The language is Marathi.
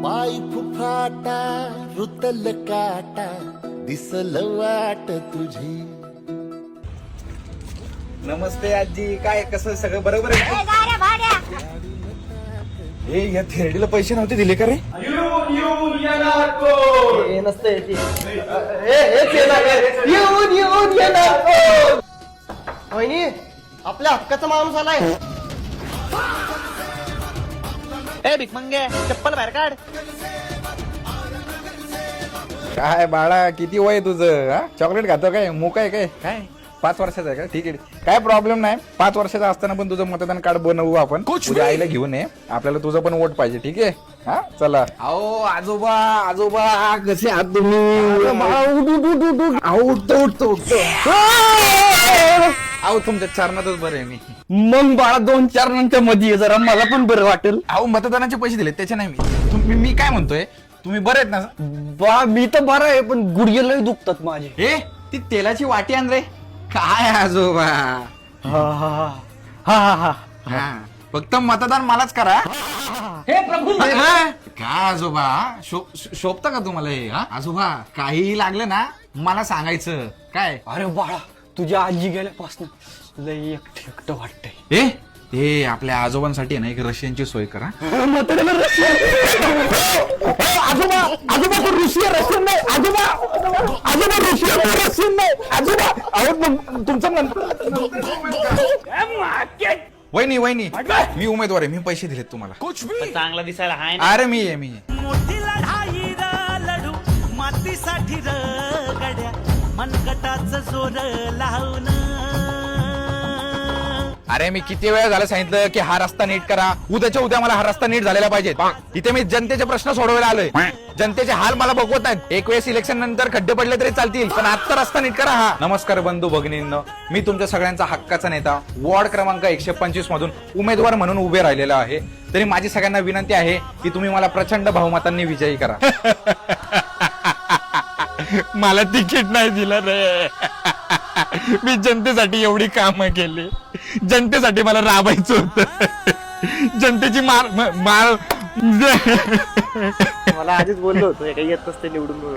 पाय फुफाटा रुतल काटा दिसल वाट तुझी. नमस्ते आजी, काय कसं सगळं बरोबर आहे? हे या थेरडीला पैसे नव्हते दिले का रे? नसते वहिनी, आपल्या हक्काचा माणूस आलाय. ए भिकमंगे, चप्पल बाहेर काढ. काय बाळा, किती वय आहे तुझं? हा, चॉकलेट खातो काय? मुका आहे काय? काय 5 वर्षाचा आहे का? ठीक आहे, काय प्रॉब्लेम नाही. 5 वर्षाचा असताना पण तुझं मतदान कार्ड बनवू आपण. तुझ्या आईला घेऊन ये, आपल्याला तुझं पण वोट पाहिजे. ठीक आहे? हा चला. अहो आजोबा, आजोबा कसे आहात तुम्ही? उठतो. अहो तुमच्या चरणातच बरं आहे मी. मग बाळा 2 चरणांच्या मध्ये जरा मला पण बरं वाटेल. अहो मतदानाचे पैसे दिले त्याचे नाही मी काय म्हणतोय, तुम्ही बरे आहेत ना? बा मी तर बरं आहे, पण गुडघे लय दुखतात माझे. हे ती तेलाची वाटी आण रे. काय आजोबा? हा हा, फक्त मतदान मलाच करा. हे प्रभू. काय आजोबा, शोभतं का तुम्हाला हे? हा आजोबा, काहीही लागलं ना मला सांगायचं. काय? अरे बाळा, तुझ्या आजी गेल्यापासून लय एकटं वाटतंय. हे आपल्या आजोबांसाठी आहे ना एक रशियनची सोय करा. आजोबा तो रशियन नाही. आजोबा रशियन नाही. आजोबा अहो तुमचं वहिनी मी उमेदवार आहे, मी पैसे दिलेत तुम्हाला. चांगला दिसायला हाय ना. अरे मी मोठी लढाई लढू मातीसाठी गड्या मनगटाच जोर लावून. अरे मी किती वेळा झालं सांगितलं की हा रस्ता नीट करा, उद्याच्या उद्या मला हा रस्ता नीट झालेला पाहिजे. इथे मी जनतेचे प्रश्न सोडवायला आलोय. जनतेचे हाल मला बघवत आहेत. एक वेळेस इलेक्शन नंतर खड्डे पडले तरी चालतील, पण आता रस्ता नीट करा. हा नमस्कार बंधू भगिनींनो, मी तुमच्या सगळ्यांचा हक्काचा नेता वॉर्ड क्रमांक 125 मधून उमेदवार म्हणून उभे राहिलेला आहे. तरी माझी सगळ्यांना विनंती आहे की तुम्ही मला प्रचंड बहुमतांनी विजयी करा. मला तिकीट नाही दिलं रे. मी जनतेसाठी एवढी कामं केली, जनतेसाठी मला राबायचं होतं. जनतेची मार मला आधीच बोललो होतो काही येत नसते निवडून.